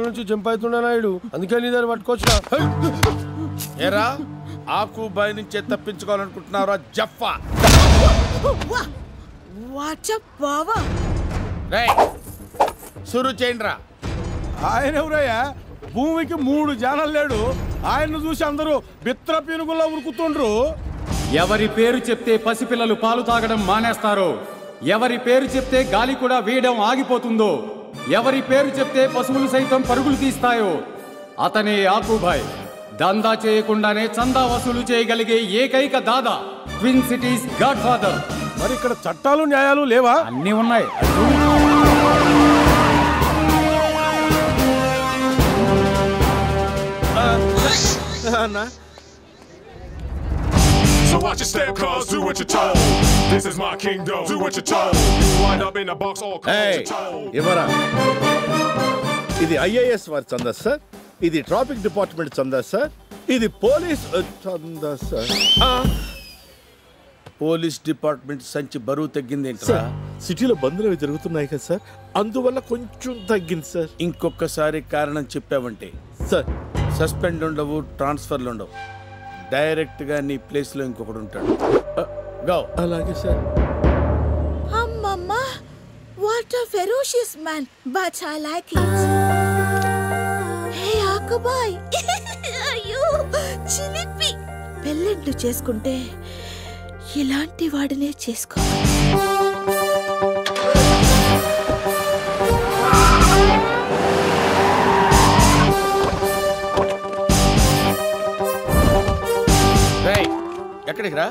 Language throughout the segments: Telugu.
నుంచి జంప్ అవుతున్నా నాయుడు, అందుకే నీ దగ్గర పట్టుకొచ్చినా. ఏరా ఆకుబాయి నుంచే తప్పించుకోవాలనుకుంటున్నారా జఫా? సురు చేయండి రా. ఆయన ఎవరయ్యా? భూమికి 3 జానలు లేడు, ఆయన్ను చూసి అందరూ బిత్ర పీనుగుల్లో ఉరుకుతుండ్రు. ఎవరి పేరు చెప్తే పసిపిల్లలు పాలు తాగడం మానేస్తారో, ఎవరి పేరు చెప్తే గాలి కూడా వేయడం ఆగిపోతుందో, ఎవరి పేరు చెప్తే పశువులు సైతం పరుగులు తీస్తాయో అతనే ఆకుబాయ్. దందా చేయకుండానే చందా వసూలు చేయగలిగే ఏకైక దాదా, ట్విన్ సిటీస్ గాడ్ ఫాదర్. మరి ఇక్కడ చట్టాలు న్యాయాలు లేవా? అన్నీ ఉన్నాయి. So watch your step, cuz do what you're told. This is my kingdom, do what you're told. You wind up in a box all cold. ఇవరా, ఇది ఐఏఎస్ వారి చందా సార్, ఇది ట్రాఫిక్ డిపార్ట్మెంట్ చందా సార్, ఇది పోలీస్ చందా సార్. పోలీస్ డిపార్ట్మెంట్ సంచి బరువు తగ్గింది ఏంట్రా? సిటీలో బందులు అవి జరుగుతున్నాయి కదా సార్, అందువల్ల కొంచెం తగ్గింది సార్. ఇంకొకసారి కారణం చెప్పావంటే సార్ సస్పెండ్ ఉండవు, ట్రాన్స్ఫర్లు ఉండవు, డైరెక్ట్ గా నీ ప్లేస్ లో ఇంకొకడు ఉంటాడు. గో. అలాగే సార్. అమ్మమ్మ, what a ferocious man, but I like it. Hey ఆకుబాయ్, అయ్యో చిలిపి. పెళ్ళిళ్ళు చేసుకుంటే ఇలాంటి వాడినే చేసుకోవాలి. ఎక్కడికి రా?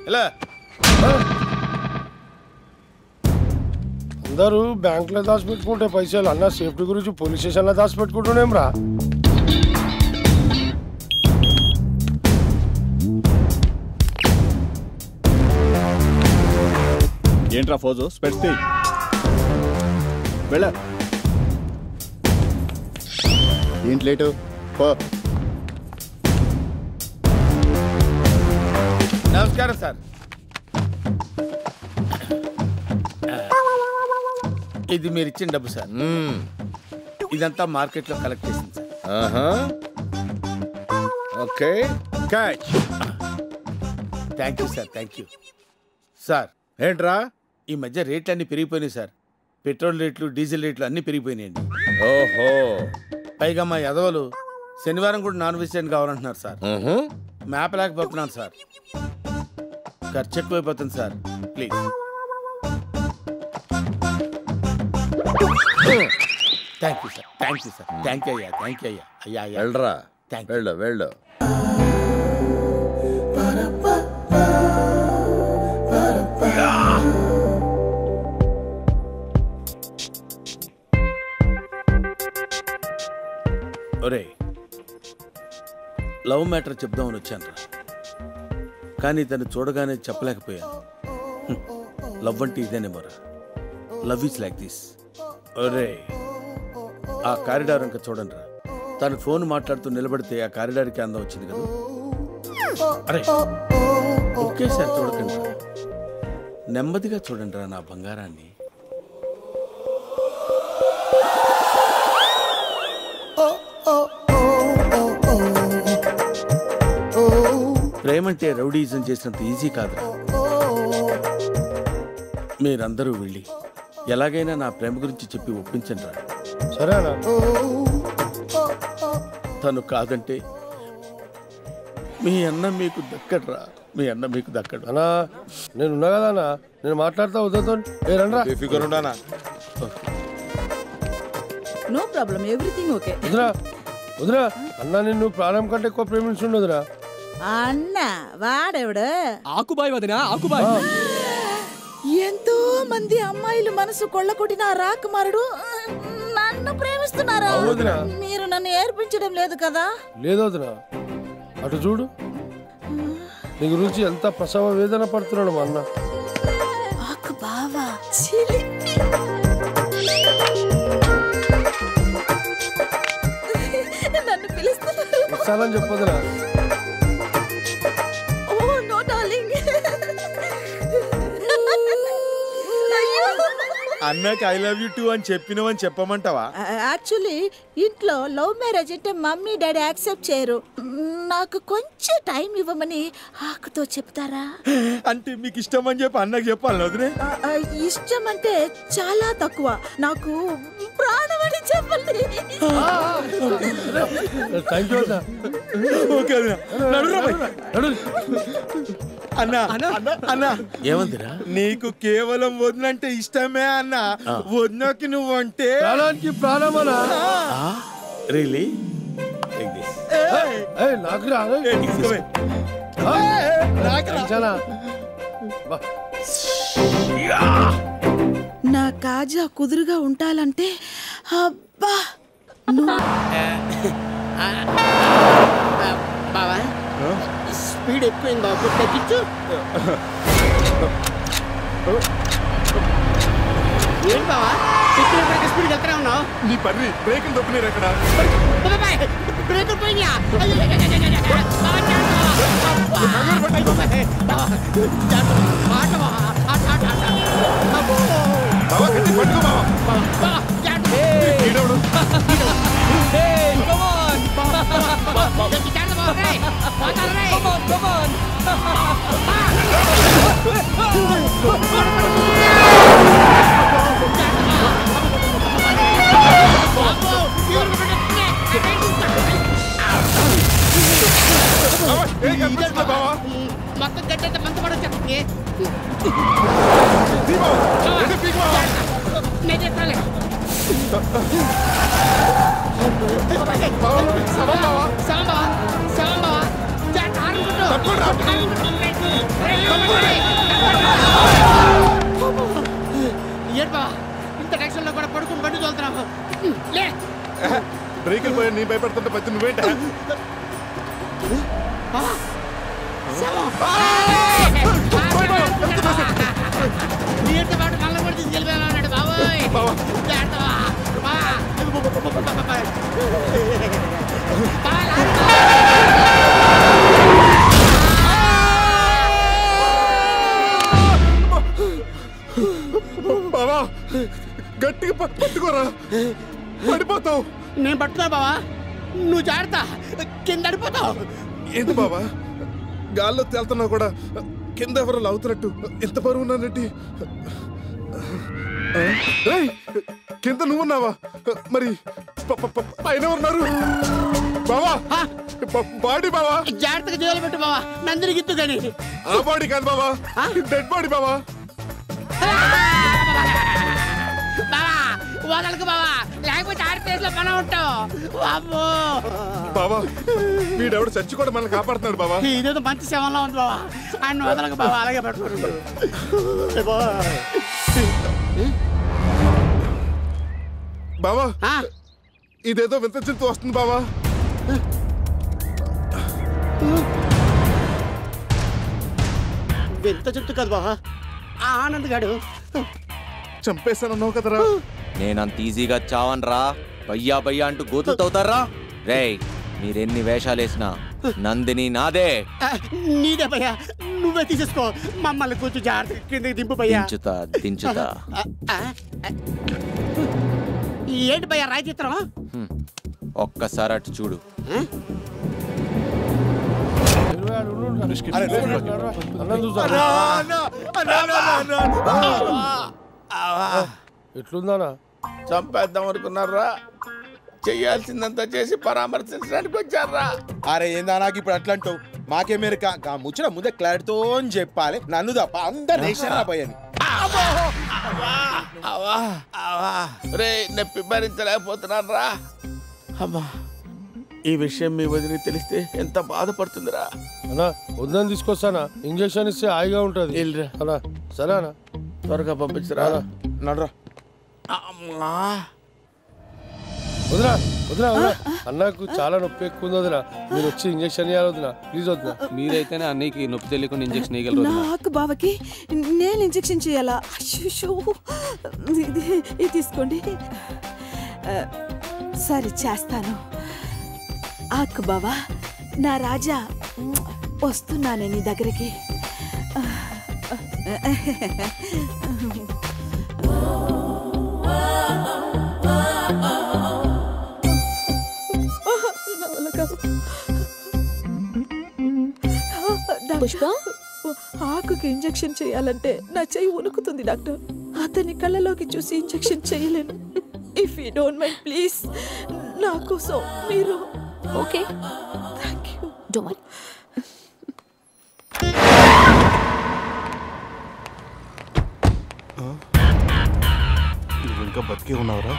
ఎలా అందరూ బ్యాంకులో దాచిపెట్టుకుంటే పైసలు, అన్న సేఫ్టీ గురించి పోలీస్ స్టేషన్లో దాచిపెట్టుకుంటున్నాం రా. ఏంట్రా ఫోజు, స్పెట్స్ తీ. వెళ్ళ. ఏంటి లేటు? నమస్కారం సార్. ఇది మీరు ఇచ్చిన డబ్బు సార్. ఇదంతా మార్కెట్ లో కలెక్ట్ చేసింది sir. Okay, catch. Thank you sir, thank you sir. ఏంట్రా ఈ మధ్య రేట్లు అన్ని పెరిగిపోయినాయి సార్. పెట్రోల్ రేట్లు, డీజిల్ రేట్లు అన్ని పెరిగిపోయినాయండి. ఓహో. పైగా మా యదవలు శనివారం కూడా నాన్ వెజిటేరియన్ కావాలంటున్నారు సార్. మేపలేకపోతున్నాను సార్, ఖర్చు ఎక్కువైపోతుంది sir. Please. Thank you sir, thank you sir, thank you అయ్యా, థ్యాంక్ యూ అయ్యా. అయ్యా అయ్యా వెళ్ళరా, థ్యాంక్ యూ. వెళ్ళు వెళ్ళు. ఒరే, లవ్ మ్యాటర్ చెప్దామని వచ్చాను రా, కానీ తను చూడగానే చెప్పలేకపోయాను. లవ్ అంటే ఇదేనేమోరా, లవ్ ఈజ్ లైక్ దిస్. ఒరే, ఆ కారిడార్ ఇంకా చూడండి రా, తను ఫోన్ మాట్లాడుతూ నిలబడితే ఆ కారిడార్కి అందం వచ్చింది కదా. అరే ఒకేసారి చూడకండి రా, నెమ్మదిగా చూడండి రా నా బంగారాన్ని. ప్రేమంటే రౌడీజం చేసినంత ఈజీ కాదురా. మీరందరూ వెళ్ళి ఎలాగైనా నా ప్రేమ గురించి చెప్పి ఒప్పించండి రా. సరేనా? తను కాదంటే మీ అన్న మీకు దక్కడ్రా, మీ అన్న మీకు దక్కడు. అన్నా నేనున్నా కదా అన్న, నేను మాట్లాడతా వద్దుతో. రండ్రా. No problem, everything okay. వదిరా వదిరా, అన్న నిన్ను ప్రాణం కంటే ఎక్కువ ప్రేమించుండదురా. అన్న వాడెవడు? ఆకుబాయ్ వదినా, ఆకుబాయ్. ఎంతో మంది అమ్మాయిలు మనసు కొల్లకొట్టిన రాకుమారుడు నన్ను ప్రేమిస్తున్నారా? మీరు నన్ను ఏర్పించడం లేదు కదా? లేదు వదినా, అటు చూడు, నీ గురించి ఎంత ప్రసవ వేదన పడుతున్నాడు మా అన్న. ఆకు బావా, నన్ను పిలుస్తున్నాను చెప్పదురా. Oh no darling. అయ్యో అన్నకి ఐ లవ్ యూ టూ అని చెప్పినవని చెప్పమంటావా? యాక్చువల్లీ ఇంట్లో లవ్ మ్యారేజ్ అంటే మమ్మీ డాడీ యాక్సెప్ట్ చేయరు. నాకు కొంచెం టైం ఇవ్వమని ఆకుతో చెప్తారా? అంటే మీకు ఇష్టం అని చెప్పి అన్నకి చెప్పాలి వదిలే. ఇష్టం అంటే చాలా తక్కువ, నాకు ప్రాణం అని చెప్పండి. ఓకే అన్న అన్న ఏమందిరా? నీకు కేవలం వదినంటే ఇష్టమే అన్న. వదినకి నువ్వంటే ప్రాణమనా? రియలీ? నా కాజా కుదురుగా ఉండాలంటే అబ్బా బావా స్పీడ్ ఎక్కువైంది బాబు, తగ్గించు. ఏం బావా చెప్పిన స్పీడ్ వెళ్తూనే ఉన్నావు? నీ పర్రి బ్రేకులు తొక్కునేరు అక్కడ. బ్రేక్ పోయినా మొత్తం గడ్డ మంత పడ చెప్పండి. నేను చెప్తాలే. ఏడ్బా ఇంత టెన్షన్ లో కూడా పడుకుని బండి తోలుతున్నావు. లే బ్రేకులు పోయా నీ భయపడుతుంటే పచ్చి నువ్వేంట? నీతో పాటు మళ్ళీ కూడా తీసుకెళ్ళిపోయాడు బాబోయ్. బావా గట్టిగా పట్టుకోరా, పడిపోతావు. నేను పట్టున్నా బావా, నువ్వు జాగ్రత్త, కింద పడిపోతావు. ఏంటి బావా గాల్లో తేలుతున్నావు కూడా, కింద ఎవరు లాగుతున్నట్టు ఎంత బరువు ఉన్నానంటే. కింద నువ్వున్నావా? మరి పైన ఉన్నారు బావా. బాడీ బావా, జాగ్రత్తగా జైలు పెట్టు బావా, నందిని గిత్తు కానీ. ఆ బాడీ కాదు బావా, డెడ్ బాడీ బావా. బావా వదలకు బావా, లేకపోతే ఆడేలో మనం ఉంటావు. బావా వీడెవడు చచ్చి కూడా మనల్ని కాపాడుతున్నాడు బావా. ఇదేదో మంచి శవంలో ఉంది బావా, ఆయన వదలకు బావా, అలాగే పట్టుకోండి బావా. ఇదేదో వింత చింత వస్తుంది బావా. వింత చుట్టూ కదా బావా, ఆనంద్ గాడు చంపేస్తానన్నావు కదరా. నేనంత ఈజీగా చావన్రా, బయ్యా బయ్యా అంటూ గోతులు తవ్వుతారా. రేయ్ మీరెన్ని వేషాలేసినా నందిని నాదే. నీదే భయ్యా, నువ్వే తీసేసుకో. మమ్మల్ని కొంచెం జాగ్రత్త కిందకి దింపు భయ్యా. దించుతా. ఏంటి భయ్యా రాయి చిత్రం? ఒక్కసారి అటు చూడు. ఎట్లుందానా? చంపేద్దాం అనుకున్నారా? చెయ్యాల్సిందంతా చేసి పరామర్శించడానికి వచ్చారా? అరే ఏందా నాకు ఇప్పుడు అట్లా అంటావు? మాకే మీరు ముచ్చిన ముందే క్లారిటీతో చెప్పాలి, నన్ను తప్ప అందరు రేషన్ పోయాను. రే నొప్పి భరించలేకపోతున్నారా? అమ్మా ఈ విషయం మీ వదిలి తెలిస్తే ఎంత బాధపడుతుందిరా. అన్నా వద్దని తీసుకొస్తానా, ఇంజక్షన్ ఇస్తే హాయిగా ఉంటుంది. అన్నా సరే అన్నా, త్వరగా పంపించరా. నడరా. అమ్మా వదినా వదినా వదినా, అన్నకు చాలా నొప్పి ఎక్కువ ఉంది వదినా, మీరు వచ్చి ఇంజక్షన్ ఇవ్వాలి వదినా, ప్లీజ్ వదినా. మీరైతేనే అన్నయ్యకి నొప్పి తెలియకుండా ఇంజక్షన్ వేయగలరు. నాకు బావకి నేను ఇంజెక్షన్ చేయాలా? ఇది తీసుకోండి. సరే చేస్తాను. ఆకు బావా, నా రాజా వస్తున్నానే నీ దగ్గరికి. పుష్ప, ఆకుకి ఇంజెక్షన్ చేయాలంటే నా చెయ్యి వణుకుతుంది డాక్టర్. అతని కళ్ళలోకి చూసి ఇంజెక్షన్ చేయలేను. If you don't mind please, నా కోసం మీరు. Okay, thank you. Don't worry. నువ్వు ఇంకా బతికే ఉన్నావురా?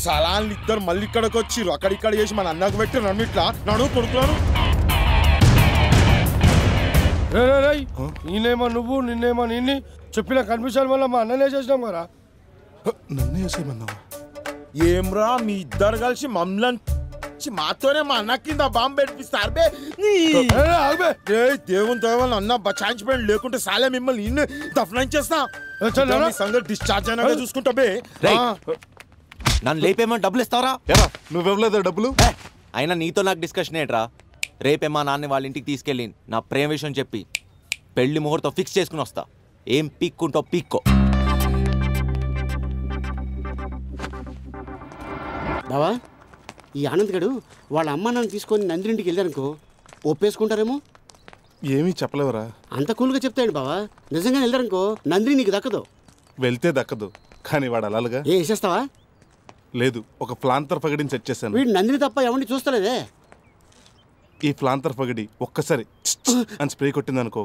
సలాన్లు ఇద్దరు మళ్ళీ ఇక్కడికి వచ్చి అక్కడిక్కడ చేసి మన అన్నకు పెట్టి నన్ను ఇట్లా నడు కొడుకున్నాను. నేనేమో నువ్వు, నిన్నేమో నిన్ని చెప్పిన కన్ఫ్యూషన్ వల్ల మా అన్ననే చేసినాం కదా. నన్ను వేసేయమన్నావా? ఏమ్రా మీ ఇద్దరు కలిసి మమ్మల్ని మాతోనే మా అన్న కింద బాంబు పెట్టిస్తారు బే. దేవుని దేవాలని అన్న బచాయించిపోయింది, లేకుంటే సాలే మిమ్మల్ని ఇన్ని దఫనాయించేస్తా. సంగతి డిశ్చార్జ్ అయినా చూసుకుంటా బే. నన్ను లేపేమని డబ్బులు ఇస్తావరా? నువ్వెవ్వలేదా డబ్బులు? అయినా నీతో నాకు డిస్కషన్ ఏంట్రా? రేపేమా నాన్న వాళ్ళ ఇంటికి తీసుకెళ్ళి నా ప్రేమ విషయం చెప్పి పెళ్లి ముహూర్తం ఫిక్స్ చేసుకుని వస్తా. ఏం పీక్కుంటావు పీక్కో. బావా, ఈ ఆనంద్ గడు వాళ్ళ అమ్మ నాన్న తీసుకొని నందినింటికి వెళ్ళారనుకో ఒప్పేసుకుంటారేమో. ఏమీ చెప్పలేవరా? అంత కూల్గా చెప్తాడు బావా. నిజంగా వెళ్ళారనుకో నందిని నీకు దక్కదు. వెళ్తే దక్కదు, కానీ వాడు అలాలుగా. ఏ వేసేస్తావా? లేదు, ఒక ప్లాంతర్ పగడిని సెట్ చేశాను. వీడు నందిని తప్ప ఎవరిని చూస్తలేదే. ఈ ప్లాంతర్ పగడి ఒక్కసారి అని స్ప్రే కొట్టిందనుకో,